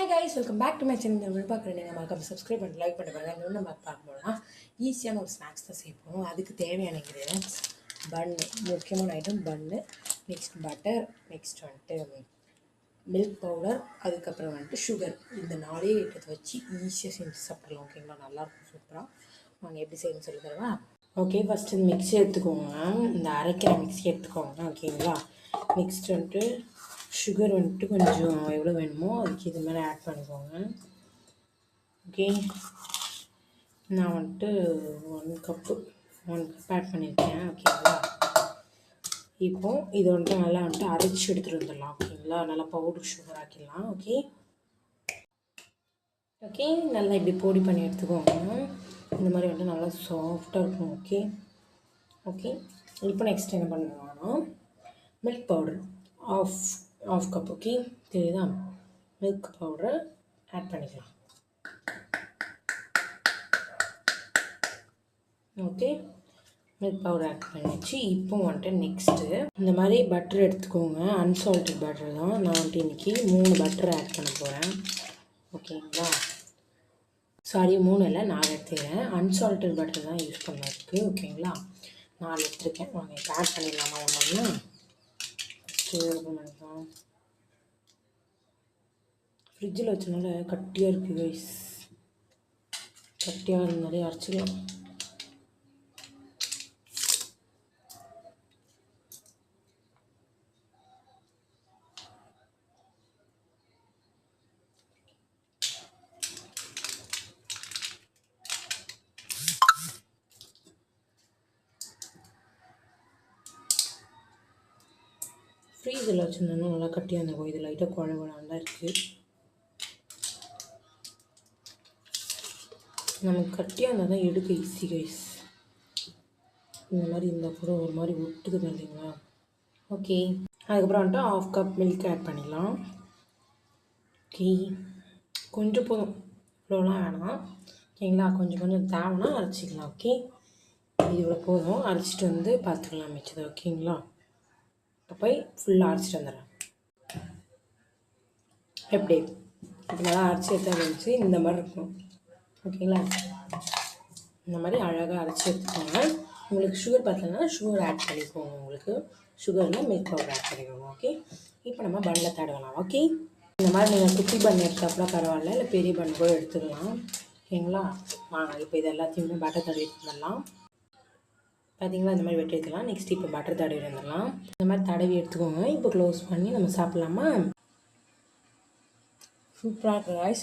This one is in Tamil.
Hi guys, welcome back to my channel. நம்ம பார்க்குறேன் நீங்கள் மறக்காம சப்ஸ்கிரைப் பண்ணி லைக் பண்ணி பாருங்கள். இன்னும் நம்ம பார்க்கணும்னா ஈஸியான ஒரு ஸ்நாக்ஸ் தான் செய்யணும். அதுக்கு தேவையான இன்க்ரீடியன்ஸ் பன்னு, முக்கியமான ஐட்டம் பன்னு, நெக்ஸ்ட் பட்டர், நெக்ஸ்ட் வந்துட்டு மில்க் பவுடர், அதுக்கப்புறம் வந்துட்டு சுகர். இந்த 4 ஐட்டத்தை வச்சு ஈஸியாக செஞ்சு சாப்பிடலாம். ஓகேங்களா, நல்லாயிருக்கும், சூப்பராக. நாங்கள் எப்படி செய்யணும்னு சொல்லி தருவா. ஓகே, ஃபஸ்ட்டு இந்த மிக்ஸி எடுத்துக்கோங்க. இந்த அரைக்கிற மிக்ஸி எடுத்துக்கோங்க. ஓகேங்களா, நெக்ஸ்ட் வந்துட்டு சுகர் வந்துட்டு கொஞ்சம் எவ்வளோ வேணுமோ அதுக்கு இது மாதிரி ஆட் பண்ணிக்கோங்க. ஓகே, நான் வந்துட்டு 1 கப் ஆட் பண்ணியிருக்கேன். ஓகேங்களா, இப்போ இது வந்துட்டு நல்லா வந்துட்டு அரைச்சி எடுத்துகிட்டு வந்துடலாம். ஓகேங்களா, நல்லா பவுடர் சுகர் ஆக்கிடலாம். ஓகே ஓகே நல்லா இப்படி பொடி பண்ணி எடுத்துக்கோங்க. இந்த மாதிரி வந்துட்டு நல்லா சாஃப்டாக இருக்கும். ஓகே ஓகே இப்போ நெக்ஸ்ட் என்ன பண்ணுவாங்கன்னா milk powder half cup. Okay, தெரியுதா? மில்க் பவுடரை ஆட் பண்ணிக்கலாம். ஓகே, மில்க் பவுடர் ஆட் பண்ணிச்சு. இப்போ வந்துட்டு நெக்ஸ்ட்டு இந்த மாதிரி பட்டர் எடுத்துக்கோங்க. அன்சால்டட் பட்டர் தான். நான் வந்துட்டு இன்றைக்கி 3 பட்டர் ஆட் பண்ண போகிறேன். ஓகேங்களா, சாரி 3 இல்லை 4 எடுத்துக்கிறேன். அன்சால்டட் பட்டர் தான் யூஸ் பண்ணதுக்கு. ஓகேங்களா, 4 எடுத்துருக்கேன். வாங்க இப்போ ஆட் பண்ணிடலாமா ஒன்றா? பண்ணிக்கலாம். ஃப்ரிட்ஜில் வச்சனால கட்டியாக இருக்குது கைஸ். கட்டியாக இருந்தாலே அரைச்சிக்கலாம். ஃப்ரீஸில் வச்சுருந்தோன்னா நல்லா கட்டியாக இருந்தோம். இது லைட்டாக குழந்தான் இருக்குது. நமக்கு கட்டியாக இருந்தால் தான் எடுக்க ஈஸி கைஸ். இந்த மாதிரி இருந்தால் கூட ஒரு மாதிரி ஒட்டுது இல்லைங்களா? ஓகே, அதுக்கப்புறம் வந்துட்டு 1/2 கப் மில்க் ஆட் பண்ணிடலாம். ஓகே, கொஞ்சம் போதும், இவ்வளோலாம் வேணாம். ஓகேங்களா, கொஞ்சம் தேவைன்னா அரைச்சிக்கலாம். ஓகே, இது இவ்வளோ போதும். அரைச்சிட்டு வந்து பார்த்துக்கலாம் மிச்சது. ஓகேங்களா, இப்போ போய் ஃபுல்லாக அரைச்சிட்டு வந்துடுறேன். எப்படி இப்போ நல்லா அரைச்சி எடுத்து இருந்துச்சு இந்த மாதிரி இருக்கும். ஓகேங்களா, இந்த மாதிரி அழகாக அரைச்சி எடுத்துக்கோங்க. உங்களுக்கு சுகர் பார்த்தீங்கன்னா சுகர் ஆட் பண்ணிக்கோங்க. உங்களுக்கு சுகரில் மில்க் பவுடர் ஆட் பண்ணிக்கோங்க. ஓகே, இப்போ நம்ம பன்னில் தடவலாம். ஓகே, இந்த மாதிரி நீங்கள் குட்டி பன் எடுத்தாப்புல பரவாயில்ல, இல்லை பெரிய பன் கூட எடுத்துக்கலாம். ஓகேங்களா, வாங்க இப்போ இது எல்லாத்தையுமே பட்டர் தடவி வந்துடலாம். பார்த்தீங்களா, இந்த மாதிரி வெட்டி எடுத்துக்கலாம். நெக்ஸ்ட் இப்போ பட்டர் தடவி வந்துடலாம். இந்த மாதிரி தடவி எடுத்துக்கோங்க. இப்போ க்ளோஸ் பண்ணி நம்ம சாப்பிட்லாமா? சூப்பராக இருக்குது ரைஸ்.